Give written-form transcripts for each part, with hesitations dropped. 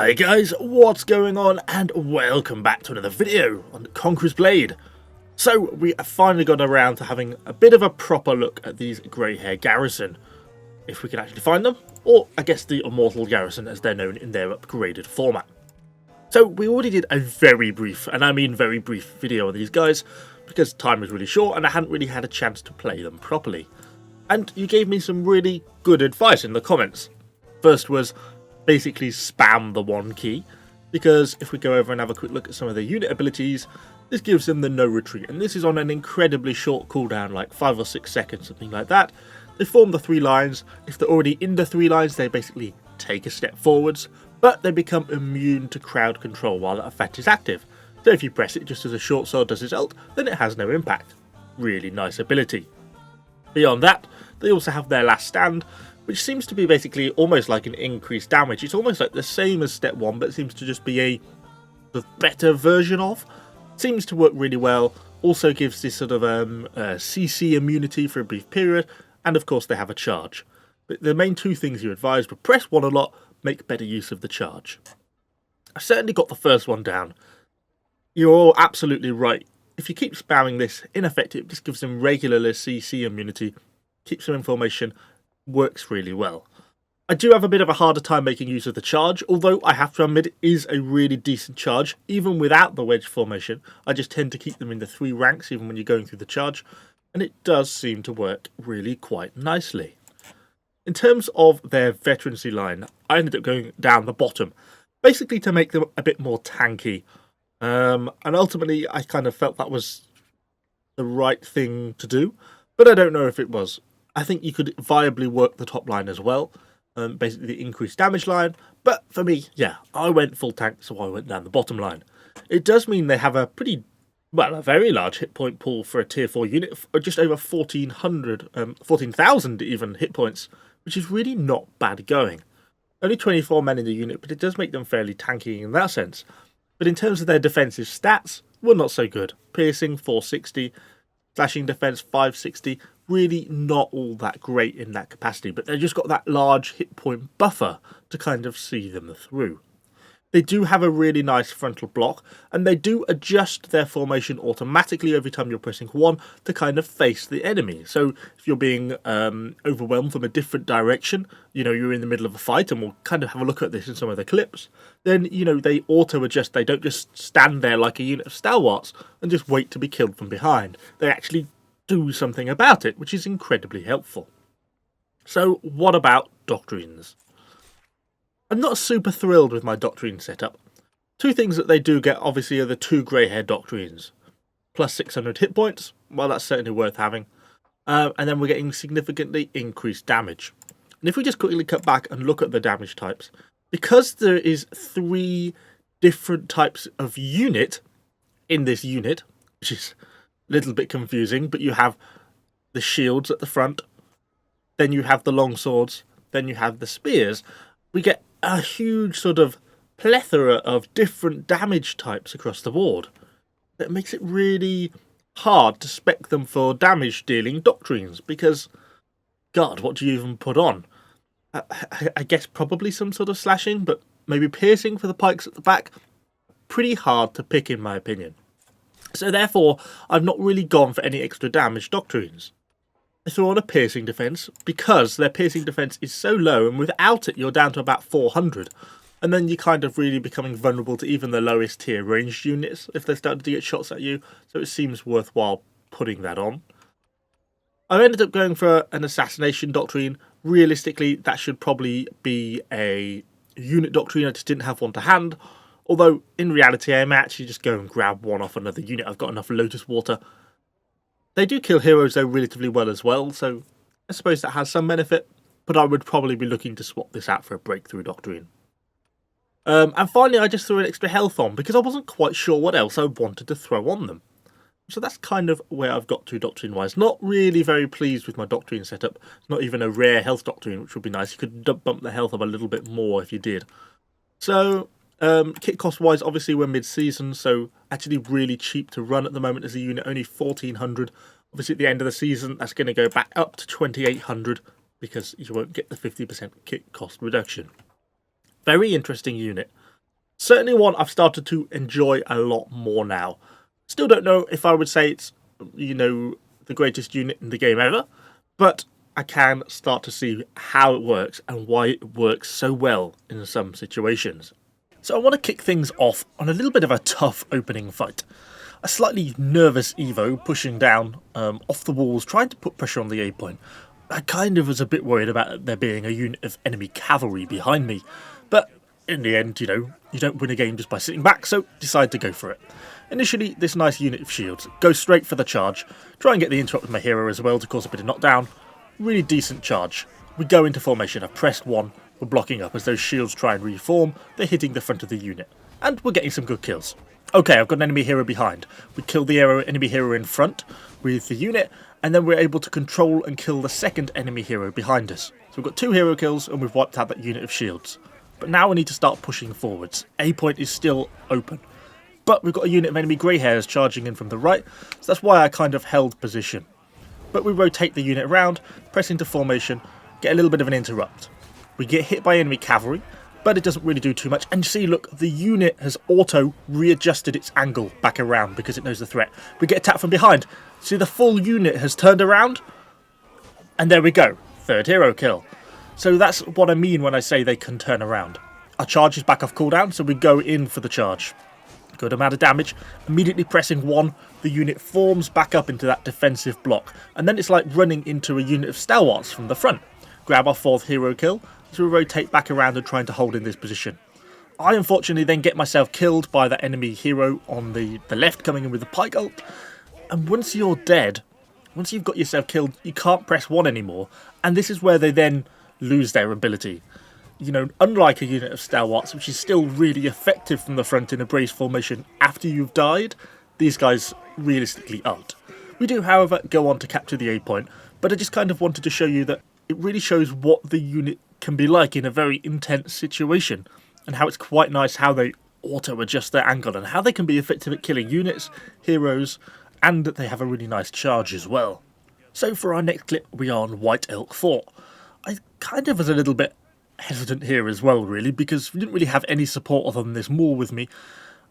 Hi guys, what's going on, and welcome back to another video on Conqueror's Blade. So we have finally got around to having a bit of a proper look at these Greyhair Garrison, if we can actually find them, or I guess the Immortal Garrison as they're known in their upgraded format. So we already did a very brief, and I mean very brief, video on these guys, because time was really short and I hadn't really had a chance to play them properly. And you gave me some really good advice in the comments. First was basically spam the one key, because if we go over and have a quick look at some of their unit abilities, this gives them the no retreat, and this is on an incredibly short cooldown, like 5 or 6 seconds, something like that. They form the 3 lines. If they're already in the 3 lines, they basically take a step forwards, but they become immune to crowd control while that effect is active. So if you press it just as a short sword does its ult, then it has no impact. Really nice ability. Beyond that, they also have their last stand, which seems to be basically almost like an increased damage. It's almost like the same as step 1, but it seems to just be a sort of better version of. Seems to work really well. Also gives this sort of CC immunity for a brief period, and of course they have a charge. But the main 2 things you advise were press 1 a lot, make better use of the charge. I certainly got the first one down. You're all absolutely right. If you keep spamming this, in effect it just gives them regular CC immunity, keeps them in formation, works really well. I do have a bit of a harder time making use of the charge, although I have to admit it is a really decent charge, even without the wedge formation. I just tend to keep them in the 3 ranks even when you're going through the charge, and it does seem to work really quite nicely. In terms of their Veterancy line, I ended up going down the bottom, basically to make them a bit more tanky, and ultimately I kind of felt that was the right thing to do, but I don't know if it was. I think you could viably work the top line as well, basically the increased damage line, but for me, yeah, I went full tank, so I went down the bottom line. It does mean they have a pretty, well, a very large hit point pool for a tier 4 unit, just over 14,000 even hit points, which is really not bad going. Only 24 men in the unit, but it does make them fairly tanky in that sense. But in terms of their defensive stats, well, not so good. Piercing 460, slashing defense 560, really not all that great in that capacity, but they've just got that large hit point buffer to kind of see them through. They do have a really nice frontal block, and they do adjust their formation automatically every time you're pressing 1 to kind of face the enemy. So if you're being overwhelmed from a different direction, you know, you're in the middle of a fight, and we'll kind of have a look at this in some of the clips, then, you know, they auto-adjust. They don't just stand there like a unit of stalwarts and just wait to be killed from behind. They actually do something about it, which is incredibly helpful. So what about Doctrines? I'm not super thrilled with my Doctrine setup. 2 things that they do get obviously are the 2 Greyhair Doctrines. Plus 600 hit points, well, that's certainly worth having. And then we're getting significantly increased damage. And if we just quickly cut back and look at the damage types, because there is 3 different types of unit in this unit, which is a little bit confusing, but you have the shields at the front, then you have the long swords, then you have the spears, we get a huge sort of plethora of different damage types across the board. That makes it really hard to spec them for damage dealing Doctrines, because, God, what do you even put on? I guess probably some sort of slashing, but maybe piercing for the pikes at the back. Pretty hard to pick in my opinion. So therefore, I've not really gone for any extra damage Doctrines. I threw on a piercing defense, because their piercing defense is so low, and without it you're down to about 400. And then you're kind of really becoming vulnerable to even the lowest tier ranged units if they're starting to get shots at you, so it seems worthwhile putting that on. I ended up going for an Assassination Doctrine. Realistically, that should probably be a unit Doctrine, I just didn't have one to hand. Although, in reality, I may actually just go and grab one off another unit. I've got enough Lotus Water. They do kill heroes though relatively well as well, so I suppose that has some benefit, but I would probably be looking to swap this out for a Breakthrough Doctrine. And finally, I just threw an extra health on, because I wasn't quite sure what else I wanted to throw on them. So that's kind of where I've got to Doctrine-wise. Not really very pleased with my Doctrine setup. It's not even a rare health Doctrine, which would be nice. You could bump the health up a little bit more if you did. So, kit cost-wise, obviously we're mid-season, so actually really cheap to run at the moment as a unit, only 1,400. Obviously at the end of the season, that's going to go back up to 2,800, because you won't get the 50% kit cost reduction. Very interesting unit. Certainly one I've started to enjoy a lot more now. Still don't know if I would say it's, the greatest unit in the game ever, but I can start to see how it works and why it works so well in some situations. So I want to kick things off on a little bit of a tough opening fight. A slightly nervous Evo pushing down off the walls, trying to put pressure on the A point. I kind of was a bit worried about there being a unit of enemy cavalry behind me, but in the end, you don't win a game just by sitting back, so decide to go for it. Initially, this nice unit of shields goes straight for the charge, try and get the interrupt with my hero as well to cause a bit of knockdown. Really decent charge. We go into formation, I've pressed 1, we're blocking up as those shields try and reform, they're hitting the front of the unit. And we're getting some good kills. Okay, I've got an enemy hero behind. We kill the enemy hero in front with the unit, and then we're able to control and kill the second enemy hero behind us. So we've got 2 hero kills and we've wiped out that unit of shields. But now we need to start pushing forwards. A point is still open. But we've got a unit of enemy Greyhairs charging in from the right, so that's why I kind of held position. But we rotate the unit around, press into formation, get a little bit of an interrupt. We get hit by enemy cavalry, but it doesn't really do too much. And you see, look, the unit has auto readjusted its angle back around because it knows the threat. We get attacked from behind. See, the full unit has turned around. And there we go. 3rd hero kill. So that's what I mean when I say they can turn around. Our charge is back off cooldown, so we go in for the charge. Good amount of damage. Immediately pressing 1, the unit forms back up into that defensive block. And then it's like running into a unit of stalwarts from the front. Grab our 4th hero kill, so we rotate back around and trying to hold in this position. I unfortunately then get myself killed by that enemy hero on the left coming in with the pike ult. And once you're dead, once you've got yourself killed, you can't press 1 anymore. And this is where they then lose their ability. Unlike a unit of stalwarts, which is still really effective from the front in a brace formation after you've died, these guys realistically aren't. We do, however, go on to capture the A point, but I just kind of wanted to show you that it really shows what the unit can be like in a very intense situation, and how it's quite nice how they auto-adjust their angle, and how they can be effective at killing units, heroes, and that they have a really nice charge as well. So for our next clip, we are on White Elk Fort. I kind of was a little bit hesitant here as well, really, because we didn't really have any support other than this Moor with me.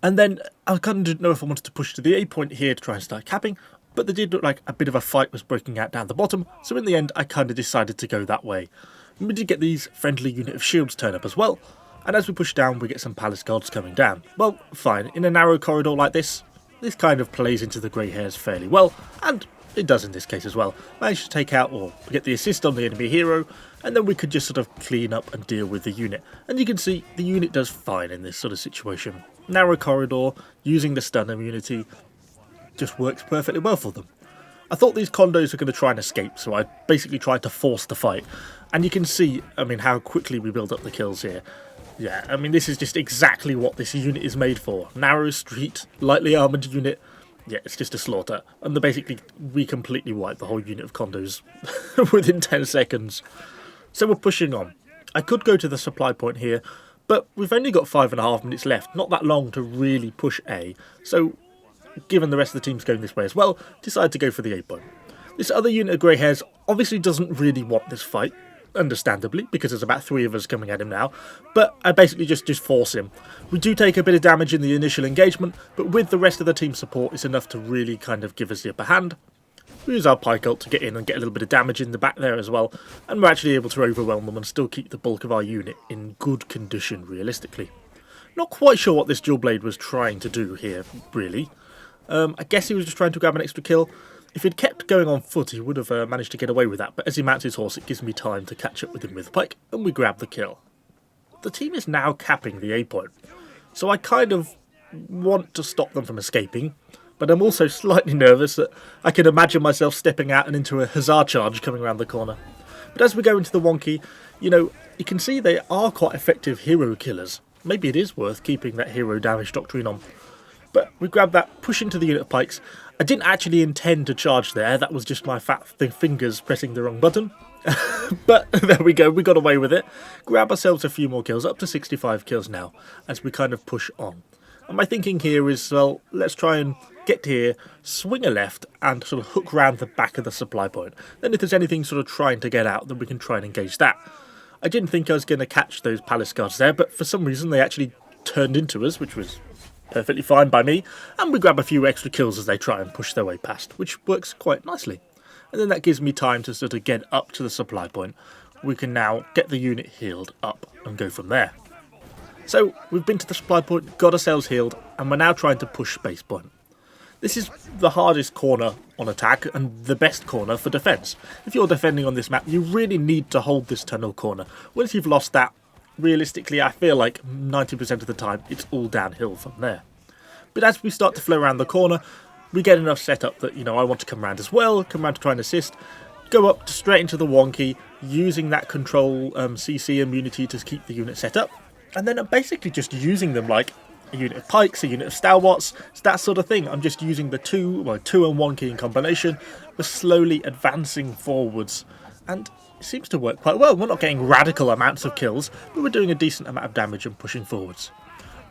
And then I kind of didn't know if I wanted to push to the A point here to try and start capping, but there did look like a bit of a fight was breaking out down the bottom, so in the end I kind of decided to go that way. And we did get these friendly unit of shields turn up as well, and as we push down we get some palace guards coming down. Well, fine, in a narrow corridor like this kind of plays into the Greyhairs fairly well, and it does in this case as well. Managed to take out or get the assist on the enemy hero, and then we could just sort of clean up and deal with the unit. And you can see the unit does fine in this sort of situation. Narrow corridor, using the stun immunity, just works perfectly well for them. I thought these condos were going to try and escape, so I basically tried to force the fight. And you can see, how quickly we build up the kills here. Yeah, this is just exactly what this unit is made for. Narrow street, lightly armoured unit. Yeah, it's just a slaughter. And we completely wipe the whole unit of condos within 10 seconds. So we're pushing on. I could go to the supply point here, but we've only got 5.5 minutes left. Not that long to really push A. So, given the rest of the team's going this way as well, decide to go for the A point. This other unit of Greyhairs obviously doesn't really want this fight, understandably, because there's about 3 of us coming at him now, but I basically just force him. We do take a bit of damage in the initial engagement, but with the rest of the team's support, it's enough to really kind of give us the upper hand. We use our pike ult to get in and get a little bit of damage in the back there as well, and we're actually able to overwhelm them and still keep the bulk of our unit in good condition, realistically. Not quite sure what this dual blade was trying to do here, really. I guess he was just trying to grab an extra kill. If he'd kept going on foot, he would have managed to get away with that, but as he mounts his horse, it gives me time to catch up with him with pike, and we grab the kill. The team is now capping the A point, so I kind of want to stop them from escaping, but I'm also slightly nervous that I can imagine myself stepping out and into a huzzah charge coming around the corner. But as we go into the wonky, you can see they are quite effective hero killers. Maybe it is worth keeping that hero damage doctrine on. But we grab that, push into the unit of pikes. I didn't actually intend to charge there, that was just my fat fingers pressing the wrong button. But there we go, we got away with it. Grab ourselves a few more kills, up to 65 kills now, as we kind of push on. And my thinking here is, well, let's try and get here, swing a left, and sort of hook round the back of the supply point. Then if there's anything sort of trying to get out, then we can try and engage that. I didn't think I was going to catch those palace guards there, but for some reason they actually turned into us, which was perfectly fine by me, and we grab a few extra kills as they try and push their way past, which works quite nicely. And then that gives me time to sort of get up to the supply point. We can now get the unit healed up and go from there. So we've been to the supply point, got ourselves healed, and we're now trying to push base point. This is the hardest corner on attack and the best corner for defence. If you're defending on this map, you really need to hold this tunnel corner. Once you've lost that, realistically, I feel like 90% of the time it's all downhill from there. But as we start to flow around the corner, we get enough set up that, I want to come around as well, come around to try and assist, go up straight into the wonky, using that control CC immunity to keep the unit set up, and then I'm basically just using them like a unit of pikes, a unit of stalwarts, it's that sort of thing. I'm just using the two and one key in combination. We're slowly advancing forwards, and it seems to work quite well. We're not getting radical amounts of kills, but we're doing a decent amount of damage and pushing forwards.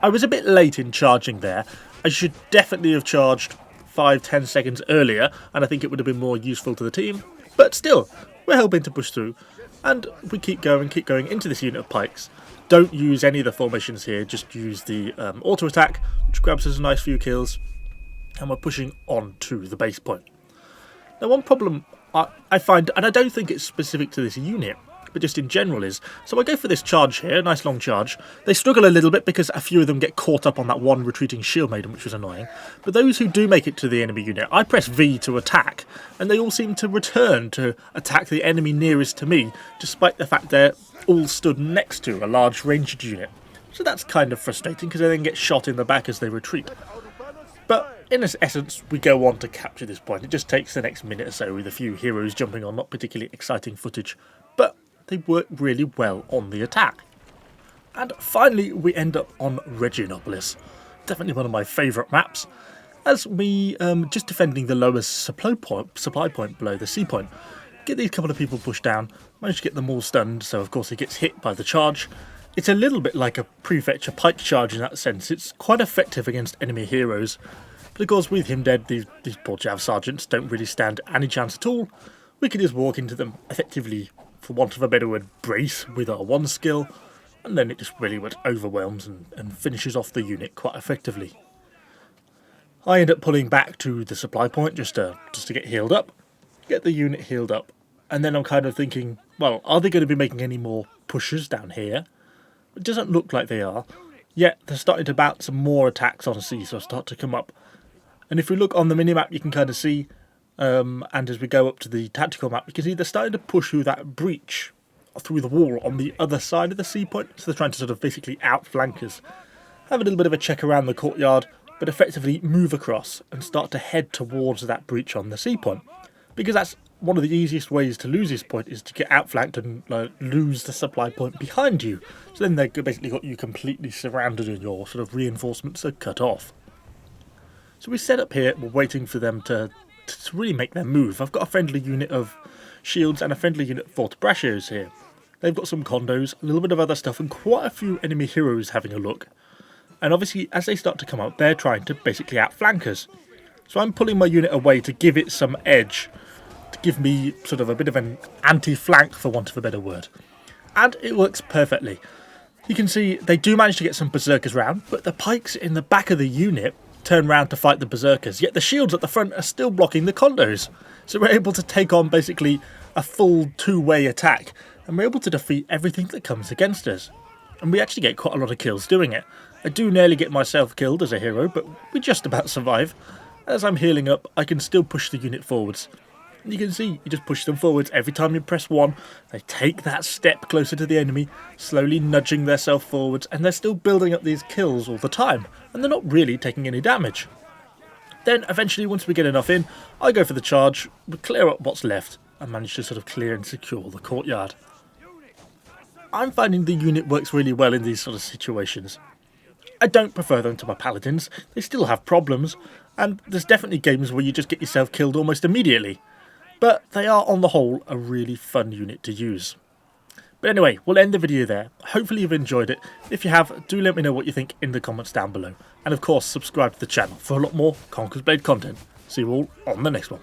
I was a bit late in charging there. I should definitely have charged 5-10 seconds earlier, and I think it would have been more useful to the team. But still, we're helping to push through, and we keep going into this unit of pikes. Don't use any of the formations here, just use the auto attack, which grabs us a nice few kills, and we're pushing on to the base point. Now, one problem I find, and I don't think it's specific to this unit, but just in general is, so I go for this charge here, a nice long charge. They struggle a little bit because a few of them get caught up on that one retreating shield maiden, which was annoying. But those who do make it to the enemy unit, I press V to attack, and they all seem to return to attack the enemy nearest to me, despite the fact they're all stood next to a large ranged unit. So that's kind of frustrating because they then get shot in the back as they retreat. But in essence, we go on to capture this point. It just takes the next minute or so with a few heroes jumping on not particularly exciting footage, but they work really well on the attack. And finally, we end up on Reginopolis. Definitely one of my favourite maps, as we just defending the lowest supply point below the sea point. Get these couple of people pushed down, manage to get them all stunned, so of course he gets hit by the charge. It's a little bit like a prefetcher pike charge in that sense. It's quite effective against enemy heroes, but of course with him dead, these poor Jav sergeants don't really stand any chance at all. We can just walk into them, effectively, for want of a better word, brace with our one skill, and then it just really overwhelms and finishes off the unit quite effectively. I end up pulling back to the supply point just to get healed up, get the unit healed up, and then I'm kind of thinking, well, are they going to be making any more pushes down here? It doesn't look like they are, yet they're starting to bounce some more attacks on sea, so I start to come up. And if we look on the minimap, you can kind of see, and as we go up to the tactical map, you can see they're starting to push through that breach, through the wall on the other side of the sea point, so they're trying to sort of basically outflank us. Have a little bit of a check around the courtyard, but effectively move across and start to head towards that breach on the sea point. Because that's one of the easiest ways to lose this point, is to get outflanked and lose the supply point behind you. So then they've basically got you completely surrounded and your sort of reinforcements are cut off. So we set up here, we're waiting for them to really make their move. I've got a friendly unit of shields and a friendly unit of Fort Brachiots here. They've got some condos, a little bit of other stuff, and quite a few enemy heroes having a look. And obviously, as they start to come out, they're trying to basically outflank us. So I'm pulling my unit away to give it some edge, to give me sort of a bit of an anti-flank, for want of a better word. And it works perfectly. You can see they do manage to get some berserkers round, but the pikes in the back of the unit turn round to fight the berserkers, yet the shields at the front are still blocking the condos. So we're able to take on basically a full two-way attack, and we're able to defeat everything that comes against us. And we actually get quite a lot of kills doing it. I do nearly get myself killed as a hero, but we just about survive. As I'm healing up, I can still push the unit forwards. And you can see, you just push them forwards. Every time you press 1, they take that step closer to the enemy, slowly nudging themselves forwards, and they're still building up these kills all the time, and they're not really taking any damage. Then, eventually, once we get enough in, I go for the charge, we clear up what's left, and manage to sort of clear and secure the courtyard. I'm finding the unit works really well in these sort of situations. I don't prefer them to my paladins, they still have problems, and there's definitely games where you just get yourself killed almost immediately. But they are, on the whole, a really fun unit to use. But anyway, we'll end the video there. Hopefully you've enjoyed it. If you have, do let me know what you think in the comments down below. And of course, subscribe to the channel for a lot more Conqueror's Blade content. See you all on the next one.